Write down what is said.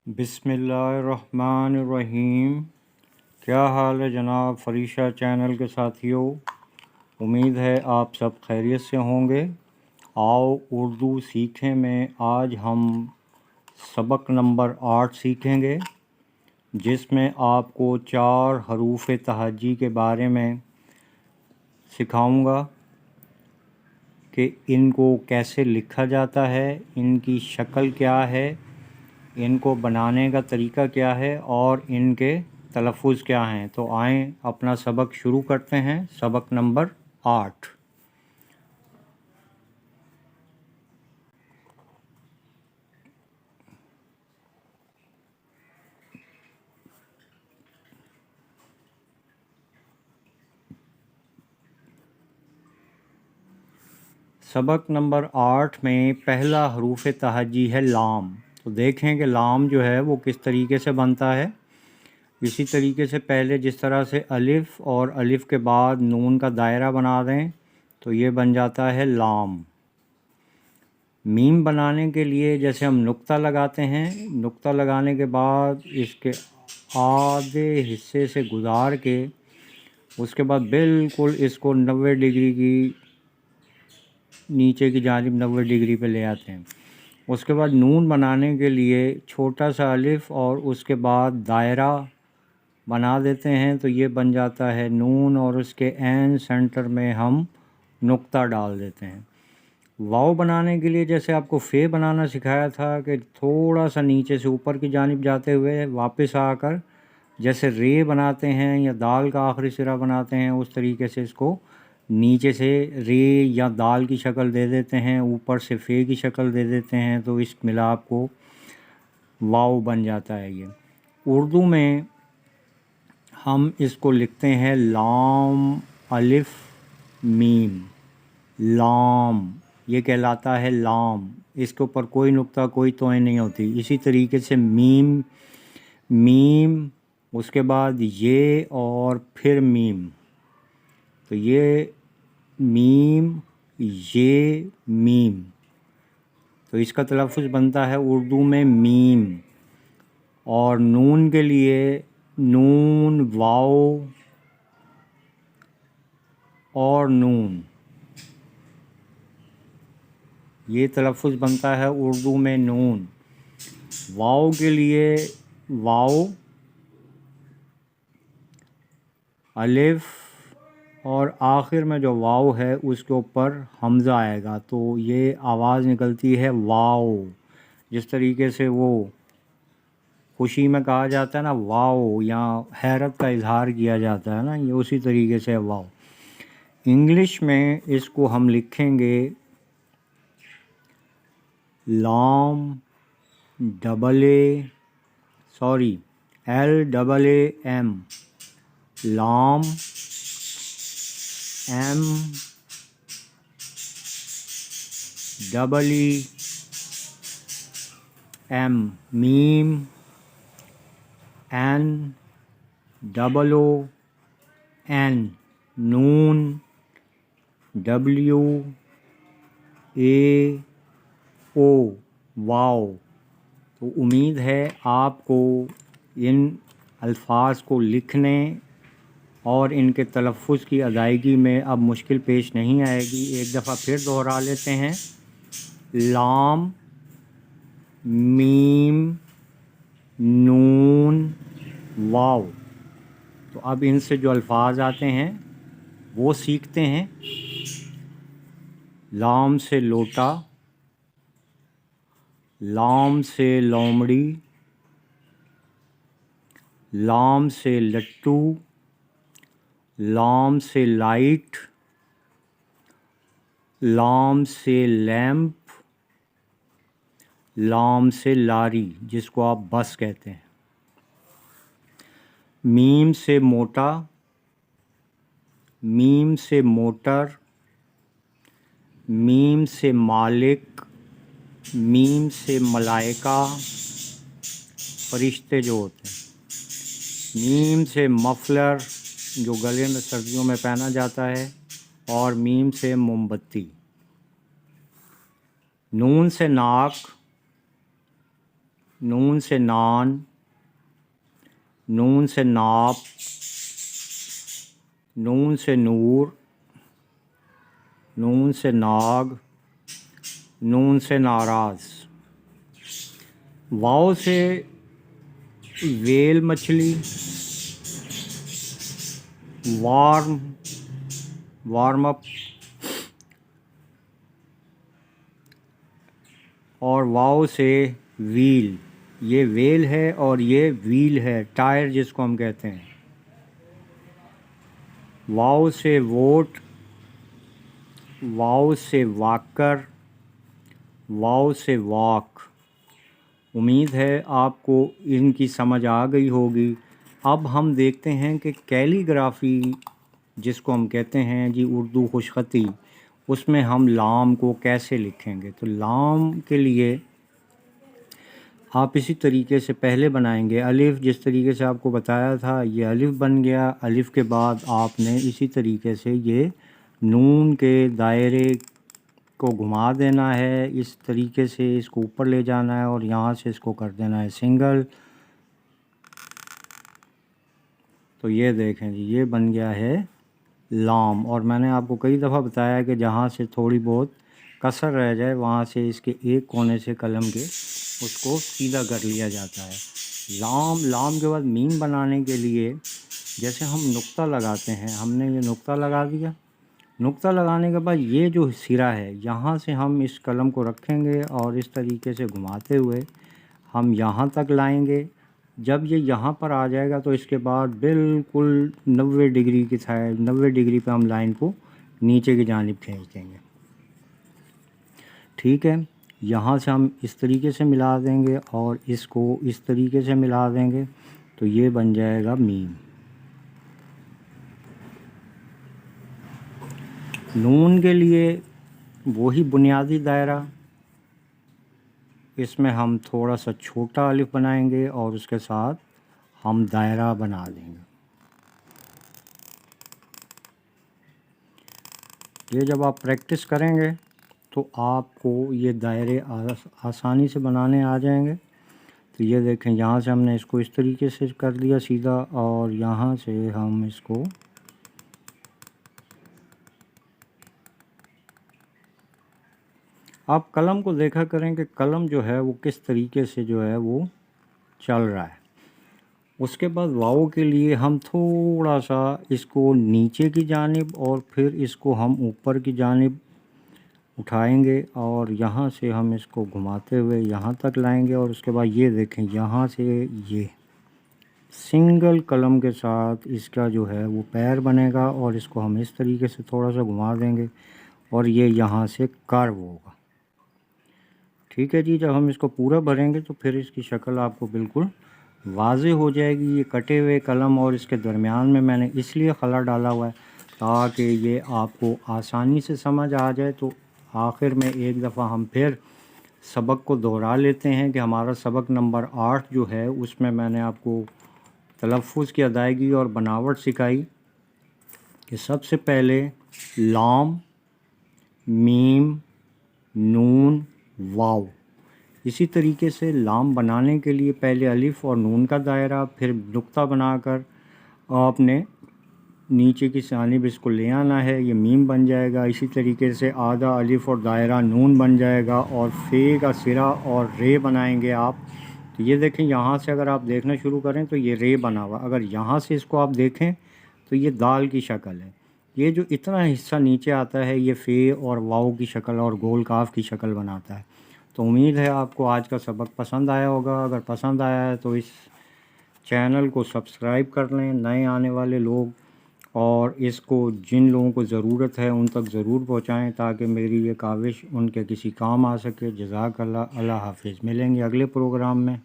بسم اللہ الرحمن الرحیم۔ کیا حال ہے جناب فریشہ چینل کے ساتھیوں؟ امید ہے آپ سب خیریت سے ہوں گے۔ آؤ اردو سیکھیں میں آج ہم سبق نمبر 8 سیکھیں گے، جس میں آپ کو 4 حروف تہجی کے بارے میں سکھاؤں گا کہ ان کو کیسے لکھا جاتا ہے، ان کی شکل کیا ہے، ان کو بنانے کا طریقہ کیا ہے اور ان کے تلفظ کیا ہیں۔ تو آئیں اپنا سبق شروع کرتے ہیں۔ سبق نمبر 8۔ سبق نمبر 8 میں پہلا حروف تہجی ہے لام۔ تو دیکھیں کہ لام جو ہے وہ کس طریقے سے بنتا ہے۔ اسی طریقے سے پہلے جس طرح سے الف اور الف کے بعد نون کا دائرہ بنا دیں تو یہ بن جاتا ہے لام۔ میم بنانے کے لیے جیسے ہم نقطہ لگاتے ہیں، نقطہ لگانے کے بعد اس کے آدھے حصے سے گزار کے اس کے بعد بالکل اس کو 90 ڈگری کی نیچے کی جانب 90 ڈگری پہ لے آتے ہیں۔ اس کے بعد نون بنانے کے لیے چھوٹا سا الف اور اس کے بعد دائرہ بنا دیتے ہیں تو یہ بن جاتا ہے نون، اور اس کے عین سینٹر میں ہم نقطہ ڈال دیتے ہیں۔ واو بنانے کے لیے جیسے آپ کو فے بنانا سکھایا تھا کہ تھوڑا سا نیچے سے اوپر کی جانب جاتے ہوئے واپس آ کر جیسے رے بناتے ہیں یا دال کا آخری سرا بناتے ہیں، اس طریقے سے اس کو نیچے سے رے یا دال کی شکل دے دیتے ہیں، اوپر سے فے کی شکل دے دیتے ہیں، تو اس ملاپ کو واو بن جاتا ہے۔ یہ اردو میں ہم اس کو لکھتے ہیں لام الف میم، لام یہ کہلاتا ہے لام۔ اس کے اوپر کوئی نقطہ کوئی توئیں نہیں ہوتی۔ اسی طریقے سے میم، میم اس کے بعد یہ اور پھر میم، تو یہ میم یہ میم، تو اس کا تلفظ بنتا ہے اردو میں میم۔ اور نون کے لیے نون، واو اور نون، یہ تلفظ بنتا ہے اردو میں نون۔ واو کے لیے واو، الف اور آخر میں جو واو ہے اس کے اوپر حمزہ آئے گا تو یہ آواز نکلتی ہے واو۔ جس طریقے سے وہ خوشی میں کہا جاتا ہے نا واو، یا حیرت کا اظہار کیا جاتا ہے نا، یہ اسی طریقے سے واو۔ انگلش میں اس کو ہم لکھیں گے لام LAM، لام MEEM، میم NOON، نون، WAO، واو۔ تو امید ہے آپ کو ان الفاظ کو لکھنے اور ان کے تلفظ کی ادائیگی میں اب مشکل پیش نہیں آئے گی۔ ایک دفعہ پھر دہرا لیتے ہیں، لام میم نون واو۔ تو اب ان سے جو الفاظ آتے ہیں وہ سیکھتے ہیں۔ لام سے لوٹا، لام سے لومڑی، لام سے لٹو، لام سے لائٹ، لام سے لیمپ، لام سے لاری جس کو آپ بس کہتے ہیں۔ میم سے موٹا، میم سے موٹر، میم سے مالک، میم سے ملائکہ فرشتے جو ہوتے ہیں، میم سے مفلر جو گلے میں سردیوں میں پہنا جاتا ہے، اور میم سے موم بتی۔ نون سے ناک، نون سے نان، نون سے ناپ، نون سے نور، نون سے ناگ، نون سے ناراض۔ واؤ سے ویل مچھلی، وارم اپ، اور واؤ سے ویل، یہ ویل ہے اور یہ ویل ہے، ٹائر جس کو ہم کہتے ہیں۔ واؤ سے ووٹ، واؤ سے واکر، واؤ سے واک۔ امید ہے آپ کو ان کی سمجھ آ گئی ہوگی۔ اب ہم دیکھتے ہیں کہ کیلی گرافی جس کو ہم کہتے ہیں جی اردو خوش خطی، اس میں ہم لام کو کیسے لکھیں گے۔ تو لام کے لیے آپ اسی طریقے سے پہلے بنائیں گے الف، جس طریقے سے آپ کو بتایا تھا یہ الف بن گیا۔ الف کے بعد آپ نے اسی طریقے سے یہ نون کے دائرے کو گھما دینا ہے، اس طریقے سے اس کو اوپر لے جانا ہے اور یہاں سے اس کو کر دینا ہے سنگل۔ تو یہ دیکھیں جی یہ بن گیا ہے لام۔ اور میں نے آپ کو کئی دفعہ بتایا کہ جہاں سے تھوڑی بہت کسر رہ جائے وہاں سے اس کے ایک کونے سے قلم کے اس کو سیدھا کر لیا جاتا ہے۔ لام، لام کے بعد میم بنانے کے لیے جیسے ہم نقطہ لگاتے ہیں، ہم نے یہ نقطہ لگا دیا۔ نقطہ لگانے کے بعد یہ جو سرا ہے یہاں سے ہم اس قلم کو رکھیں گے اور اس طریقے سے گھماتے ہوئے ہم یہاں تک لائیں گے۔ جب یہ یہاں پر آ جائے گا تو اس کے بعد بالکل 90 ڈگری کی سائڈ، 90 ڈگری پہ ہم لائن کو نیچے کی جانب کھینچ دیں گے۔ ٹھیک ہے، یہاں سے ہم اس طریقے سے ملا دیں گے اور اس کو اس طریقے سے ملا دیں گے تو یہ بن جائے گا میم۔ نون کے لیے وہی بنیادی دائرہ، اس میں ہم تھوڑا سا چھوٹا الف بنائیں گے اور اس کے ساتھ ہم دائرہ بنا دیں گے۔ یہ جب آپ پریکٹس کریں گے تو آپ کو یہ دائرے آسانی سے بنانے آ جائیں گے۔ تو یہ دیکھیں یہاں سے ہم نے اس کو اس طریقے سے کر دیا سیدھا، اور یہاں سے ہم اس کو آپ قلم کو دیکھا کریں کہ قلم جو ہے وہ کس طریقے سے جو ہے وہ چل رہا ہے۔ اس کے بعد واؤ کے لیے ہم تھوڑا سا اس کو نیچے کی جانب اور پھر اس کو ہم اوپر کی جانب اٹھائیں گے اور یہاں سے ہم اس کو گھماتے ہوئے یہاں تک لائیں گے، اور اس کے بعد یہ دیکھیں یہاں سے یہ سنگل قلم کے ساتھ اس کا جو ہے وہ پیر بنے گا اور اس کو ہم اس طریقے سے تھوڑا سا گھما دیں گے اور یہ یہاں سے کرو ہوگا۔ ٹھیک ہے جی، جب ہم اس کو پورا بھریں گے تو پھر اس کی شکل آپ کو بالکل واضح ہو جائے گی۔ یہ کٹے ہوئے قلم اور اس کے درمیان میں نے اس لیے خلا ڈالا ہوا ہے تاکہ یہ آپ کو آسانی سے سمجھ آ جائے۔ تو آخر میں ایک دفعہ ہم پھر سبق کو دہرا لیتے ہیں کہ ہمارا سبق نمبر 8 جو ہے اس میں نے آپ کو تلفظ کی ادائیگی اور بناوٹ سکھائی کہ سب سے پہلے لام، میم، نون، واو۔ اسی طریقے سے لام بنانے کے لیے پہلے الف اور نون کا دائرہ، پھر نقطہ بنا کر آپ نے نیچے کی جانب اس کو لے آنا ہے، یہ میم بن جائے گا۔ اسی طریقے سے آدھا الف اور دائرہ نون بن جائے گا اور فے کا سرا اور رے بنائیں گے آپ۔ تو یہ دیکھیں یہاں سے اگر آپ دیکھنا شروع کریں تو یہ رے بنا ہوا، اگر یہاں سے اس کو آپ دیکھیں تو یہ دال کی شکل ہے۔ یہ جو اتنا حصہ نیچے آتا ہے یہ فے اور واؤ کی شکل اور گول کاف کی شکل بناتا ہے۔ تو امید ہے آپ کو آج کا سبق پسند آیا ہوگا۔ اگر پسند آیا ہے تو اس چینل کو سبسکرائب کر لیں، نئے آنے والے لوگ، اور اس کو جن لوگوں کو ضرورت ہے ان تک ضرور پہنچائیں تاکہ میری یہ کاوش ان کے کسی کام آ سکے۔ جزاک اللہ، اللہ حافظ۔ ملیں گے اگلے پروگرام میں۔